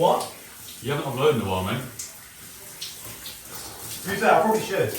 What? You haven't uploaded in a while, mate. To be fair, I probably should.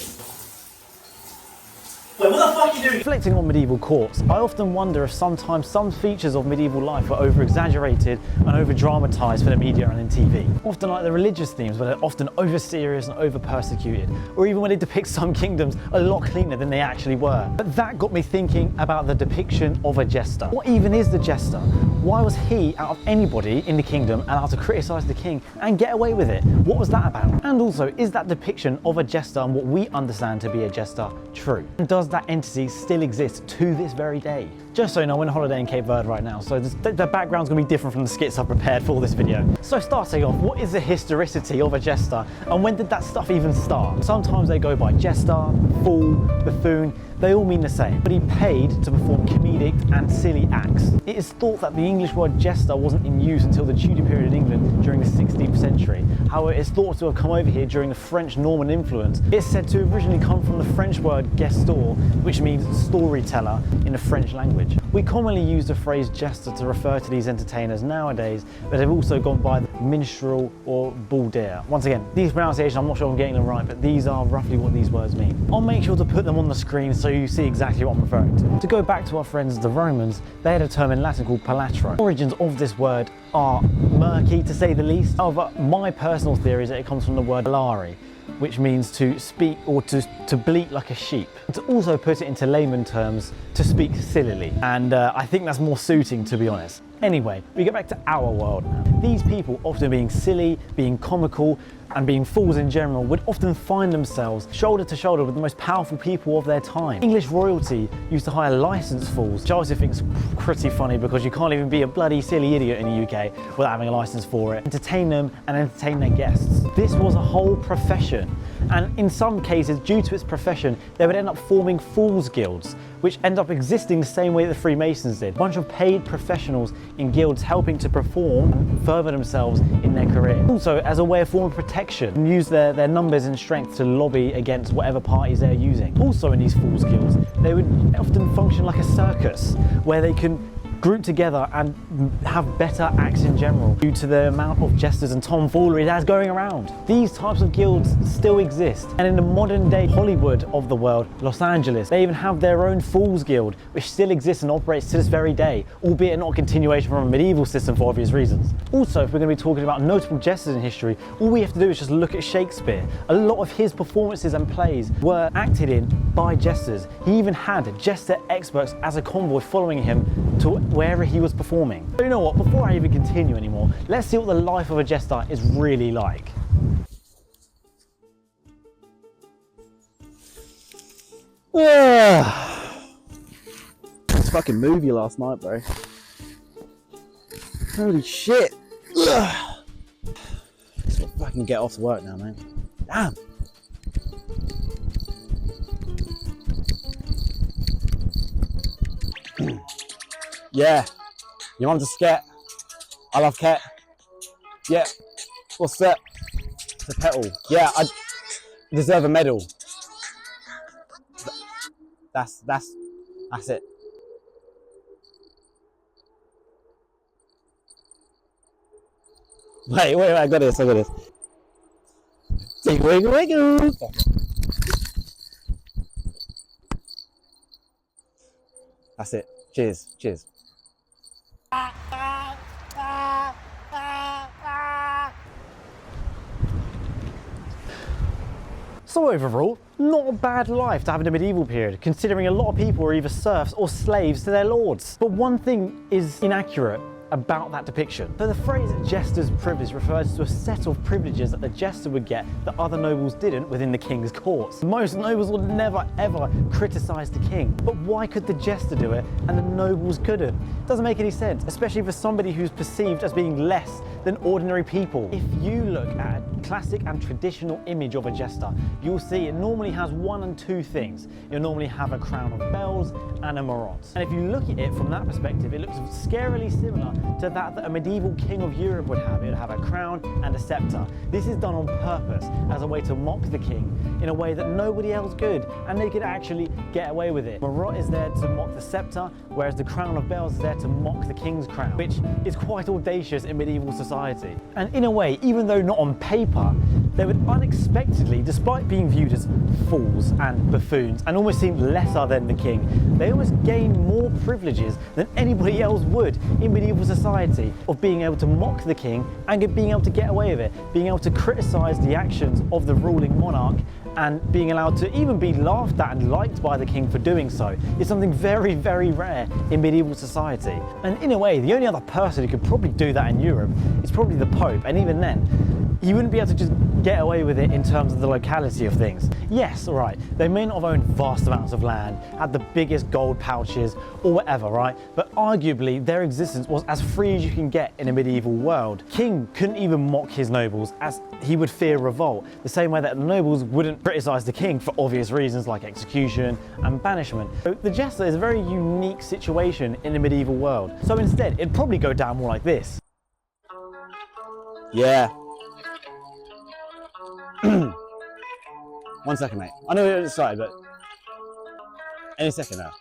Wait, what the fuck are you doing? Reflecting on medieval courts, I often wonder if sometimes some features of medieval life were over-exaggerated and over-dramatised for the media and in TV. Often like the religious themes, where they're often over-serious and over-persecuted, or even when they depict some kingdoms a lot cleaner than they actually were. But that got me thinking about the depiction of a jester. What even is the jester? Why was he, out of anybody in the kingdom, allowed to criticise the king and get away with it? What was that about? And also, is that depiction of a jester and what we understand to be a jester true? And does that entity still exist to this very day? Just so you know, I'm on holiday in Cape Verde right now, so the background's going to be different from the skits I've prepared for this video. So starting off, what is the historicity of a jester and when did that stuff even start? Sometimes they go by jester, fool, buffoon, they all mean the same, but he paid to perform comedic and silly acts. It is thought that the English word jester wasn't in use until the Tudor period in England during the 16th century. However, it's thought to have come over here during the French Norman influence. It's said to have originally come from the French word gestor, which means storyteller in the French language. We commonly use the phrase jester to refer to these entertainers nowadays, but they've also gone by the minstrel or bawder. Once again, these pronunciations, I'm not sure I'm getting them right, but these are roughly what these words mean. I'll make sure to put them on the screen so you see exactly what I'm referring to. To go back to our friends the Romans, they had a term in Latin called palatro. The origins of this word are murky to say the least. However, my personal theory is that it comes from the word palare, which means to speak or to bleat like a sheep. To also put it into layman terms, to speak sillily. And I think that's more suiting, to be honest. Anyway, we get back to our world now. These people, often being silly, being comical, and being fools in general, would often find themselves shoulder to shoulder with the most powerful people of their time. English royalty used to hire licensed fools, which I also think is pretty funny because you can't even be a bloody silly idiot in the UK without having a license for it. Entertain them and entertain their guests. This was a whole profession, and in some cases, due to its profession, they would end up forming fools guilds, which end up existing the same way the Freemasons did. A bunch of paid professionals in guilds helping to perform and further themselves in their career. Also, as a way of form of protection, and use their numbers and strength to lobby against whatever parties they're using. Also in these fools guilds, they would often function like a circus, where they can group together and have better acts in general due to the amount of jesters and tomfoolery that's going around. These types of guilds still exist, and in the modern day Hollywood of the world, Los Angeles, they even have their own Fools Guild, which still exists and operates to this very day, albeit not a continuation from a medieval system for obvious reasons. Also, if we're going to be talking about notable jesters in history, all we have to do is just look at Shakespeare. A lot of his performances and plays were acted in by jesters. He even had jester experts as a convoy following him to wherever he was performing. But you know what, before I even continue anymore, let's see what the life of a jester is really like. This fucking movie last night, bro. Holy shit. Let's fucking get off to work now, man. Damn. Yeah, your mum's a scat. I love cat. Yeah, what's that? The petal. Yeah, I deserve a medal. That's it. Wait, I got this. Take wiggle. That's it. Cheers. So overall, not a bad life to have in the medieval period, considering a lot of people were either serfs or slaves to their lords. But one thing is inaccurate about that depiction. So the phrase Jester's Privilege refers to a set of privileges that the jester would get that other nobles didn't within the king's courts. Most nobles would never ever criticise the king, but why could the jester do it and the nobles couldn't? It doesn't make any sense, especially for somebody who's perceived as being less than ordinary people. If you look at classic and traditional image of a jester, you'll see it normally has one and two things. You'll normally have a crown of bells and a marotte. And if you look at it from that perspective, it looks scarily similar to that a medieval king of Europe would have. It would have a crown and a scepter. This is done on purpose as a way to mock the king in a way that nobody else could, and they could actually get away with it. Marotte is there to mock the scepter, whereas the crown of bells is there to mock the king's crown, which is quite audacious in medieval society. And in a way, even though not on paper, they would unexpectedly, despite being viewed as fools and buffoons and almost seemed lesser than the king, they almost gained more privileges than anybody else would in medieval society, of being able to mock the king and being able to get away with it, being able to criticise the actions of the ruling monarch and being allowed to even be laughed at and liked by the king for doing so is something very, very rare in medieval society. And in a way, the only other person who could probably do that in Europe is probably the Pope, and even then, he wouldn't be able to just get away with it in terms of the locality of things. Yes, right, they may not have owned vast amounts of land, had the biggest gold pouches, or whatever, right? But arguably, their existence was as free as you can get in a medieval world. King couldn't even mock his nobles, as he would fear revolt, the same way that the nobles wouldn't criticise the king for obvious reasons like execution and banishment. So the jester is a very unique situation in the medieval world. So instead, it'd probably go down more like this. Yeah. 1 second, mate. I know you're excited, but any second now.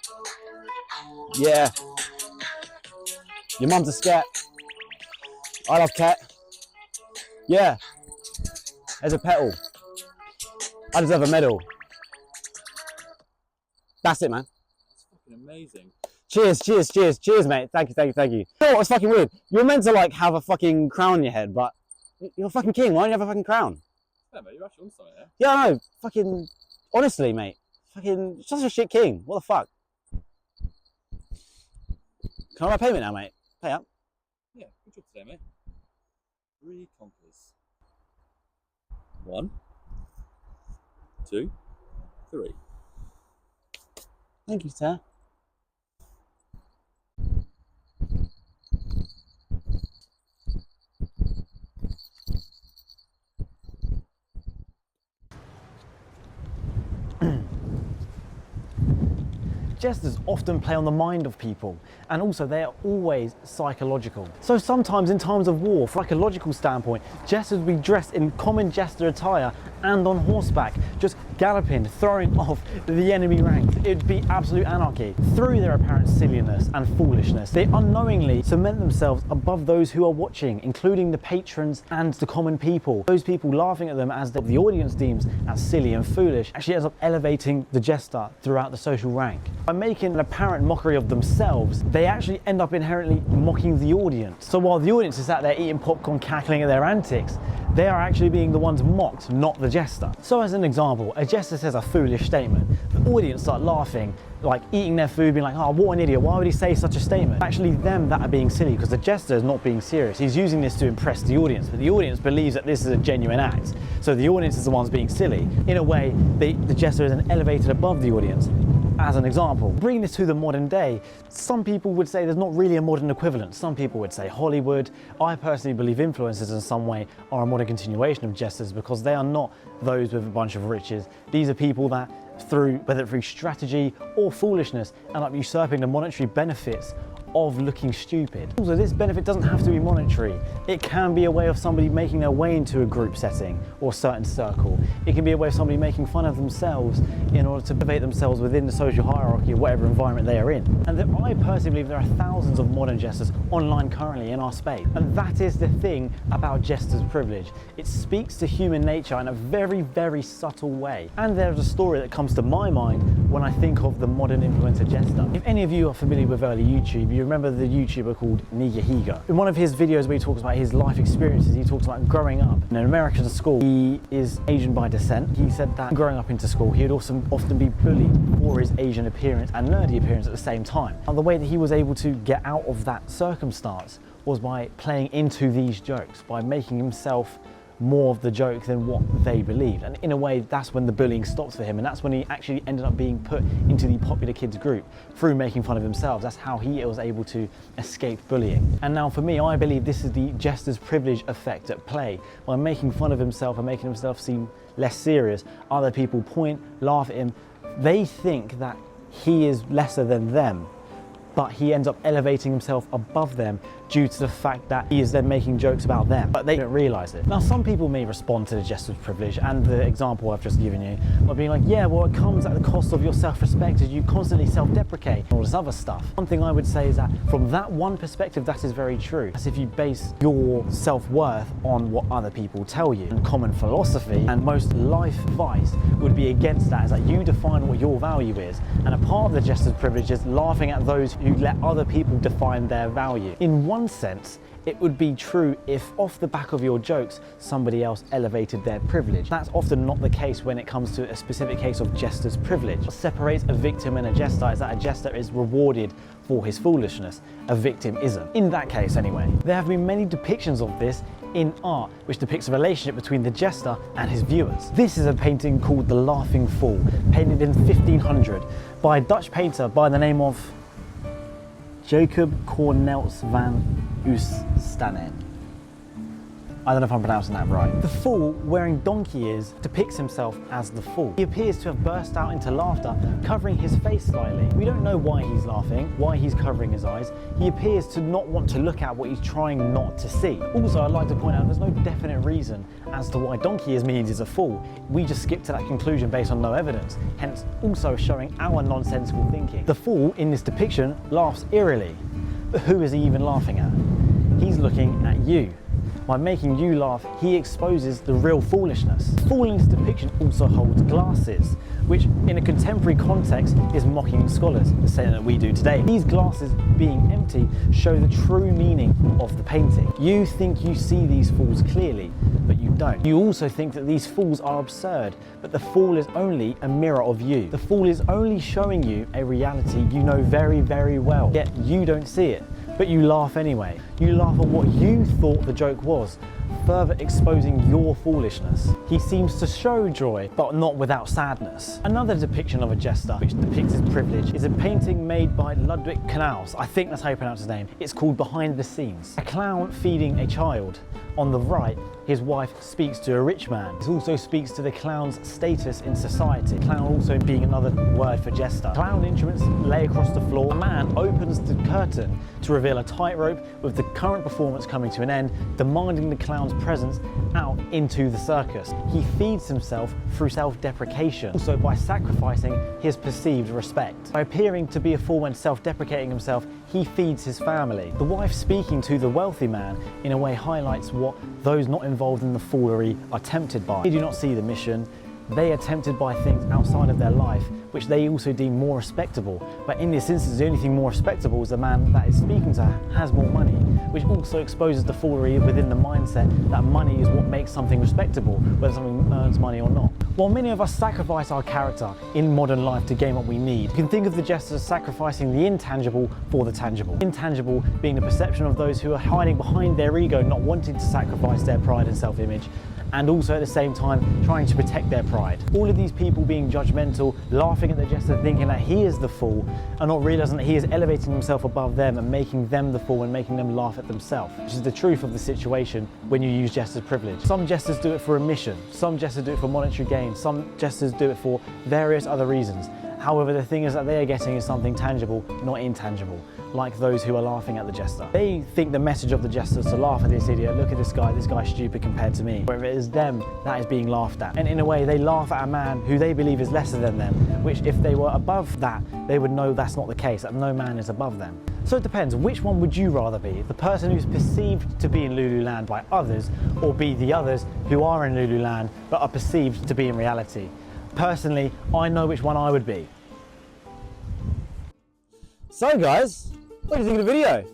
Yeah. Your mum's a scat. I love cat. Yeah. There's a petal. I deserve a medal. That's it, man. That's fucking amazing. Cheers, cheers, cheers, cheers, mate. Thank you, thank you, thank you. You know what? It's fucking weird. You're meant to like have a fucking crown on your head, but you're a fucking king. Why don't you have a fucking crown? Yeah, mate, you're actually on something there. Yeah, I know. Fucking, honestly, mate. Fucking, such a shit king. What the fuck? Can I have a payment now, mate? Pay up. Yeah, good job today, mate. 3 conquers. 1, 2, 3. Thank you, sir. Jesters often play on the mind of people, and also they are always psychological. So sometimes in times of war, from a psychological standpoint, jesters will be dressed in common jester attire and on horseback, just galloping, throwing off the enemy ranks. It'd be absolute anarchy. Through their apparent silliness and foolishness, they unknowingly cement themselves above those who are watching, including the patrons and the common people. Those people laughing at them as the audience deems as silly and foolish actually ends up elevating the jester throughout the social rank. By making an apparent mockery of themselves, they actually end up inherently mocking the audience. So while the audience is sat there eating popcorn, cackling at their antics, they are actually being the ones mocked, not the jester. So as an example, a jester says a foolish statement. The audience start laughing, like eating their food, being like, oh, what an idiot, why would he say such a statement? Actually them that are being silly, because the jester is not being serious. He's using this to impress the audience, but the audience believes that this is a genuine act. So the audience is the ones being silly. In a way, the jester is then elevated above the audience. As an example, bringing this to the modern day, some people would say there's not really a modern equivalent. Some people would say Hollywood. I personally believe influencers in some way are a modern continuation of jesters, because they are not those with a bunch of riches. These are people that, whether through strategy or foolishness, end up usurping the monetary benefits of looking stupid. Also, this benefit doesn't have to be monetary. It can be a way of somebody making their way into a group setting or certain circle. It can be a way of somebody making fun of themselves in order to elevate themselves within the social hierarchy of whatever environment they are in. And I personally believe there are thousands of modern jesters online currently in our space. And that is the thing about Jester's Privilege. It speaks to human nature in a very, very subtle way. And there's a story that comes to my mind when I think of the modern influencer jester. If any of you are familiar with early YouTube, you remember the YouTuber called Nigahiga. In one of his videos where he talks about his life experiences, he talks about growing up in an American school. He is Asian by descent. He said that growing up into school, he would also often be bullied for his Asian appearance and nerdy appearance at the same time. And the way that he was able to get out of that circumstance was by playing into these jokes, by making himself more of the joke than what they believed. And in a way, that's when the bullying stopped for him, and that's when he actually ended up being put into the popular kids group through making fun of himself. That's how he was able to escape bullying. And now for me, I believe this is the Jester's Privilege effect at play. By making fun of himself and making himself seem less serious, other people point, laugh at him. They think that he is lesser than them, but he ends up elevating himself above them due to the fact that he is then making jokes about them, but they don't realise it. Now, some people may respond to the Jester's Privilege and the example I've just given you by being like, yeah, well, it comes at the cost of your self-respect as you constantly self-deprecate and all this other stuff. One thing I would say is that from that one perspective, that is very true. As if you base your self-worth on what other people tell you. And common philosophy and most life advice would be against that, is that you define what your value is. And a part of the Jester's Privilege is laughing at those who let other people define their value. In one sense, it would be true if off the back of your jokes, somebody else elevated their privilege. That's often not the case when it comes to a specific case of Jester's Privilege. What separates a victim and a jester is that a jester is rewarded for his foolishness, a victim isn't. In that case anyway. There have been many depictions of this in art, which depicts a relationship between the jester and his viewers. This is a painting called The Laughing Fool, painted in 1500 by a Dutch painter by the name of Jacob Cornels van Oostanen. I don't know if I'm pronouncing that right. The fool, wearing donkey ears, depicts himself as the fool. He appears to have burst out into laughter, covering his face slightly. We don't know why he's laughing, why he's covering his eyes. He appears to not want to look at what he's trying not to see. Also, I'd like to point out there's no definite reason as to why donkey ears means he's a fool. We just skip to that conclusion based on no evidence, hence also showing our nonsensical thinking. The fool in this depiction laughs eerily, but who is he even laughing at? He's looking at you. By making you laugh, he exposes the real foolishness. The fool in this depiction also holds glasses, which in a contemporary context is mocking scholars, the same that we do today. These glasses being empty show the true meaning of the painting. You think you see these fools clearly, but you don't. You also think that these fools are absurd, but the fool is only a mirror of you. The fool is only showing you a reality you know very, very well, yet you don't see it. But you laugh anyway. You laugh at what you thought the joke was, further exposing your foolishness. He seems to show joy, but not without sadness. Another depiction of a jester, which depicts his privilege, is a painting made by Ludwig Knaus. I think that's how you pronounce his name. It's called Behind the Scenes. A clown feeding a child. On the right, his wife speaks to a rich man. This also speaks to the clown's status in society. Clown also being another word for jester. Clown instruments lay across the floor. A man opens the curtain to reveal a tightrope with the current performance coming to an end, demanding the clown's presence out into the circus. He feeds himself through self-deprecation, also by sacrificing his perceived respect. By appearing to be a fool when self-deprecating himself, he feeds his family. The wife speaking to the wealthy man in a way highlights what those not involved in the foolery are tempted by. They do not see the mission. They are tempted by things outside of their life, which they also deem more respectable. But in this instance, the only thing more respectable is the man that is speaking to her has more money, which also exposes the foolery within the mindset that money is what makes something respectable, whether something earns money or not. While many of us sacrifice our character in modern life to gain what we need, you can think of the jesters as sacrificing the intangible for the tangible. Intangible being the perception of those who are hiding behind their ego, not wanting to sacrifice their pride and self-image, and also at the same time trying to protect their pride. All of these people being judgmental, laughing at the jester, thinking that he is the fool, and not realizing that he is elevating himself above them and making them the fool and making them laugh at themselves, which is the truth of the situation when you use Jester's Privilege. Some jesters do it for a mission, some jesters do it for monetary gain, some jesters do it for various other reasons. However, the thing is that they are getting is something tangible, not intangible, like those who are laughing at the jester. They think the message of the jester is to laugh at this idiot, look at this guy's stupid compared to me. Whereas it is them that is being laughed at. And in a way, they laugh at a man who they believe is lesser than them, which if they were above that, they would know that's not the case, that no man is above them. So it depends, which one would you rather be? The person who's perceived to be in Lululand by others, or be the others who are in Lululand but are perceived to be in reality? Personally, I know which one I would be. So guys, what do you think of the video?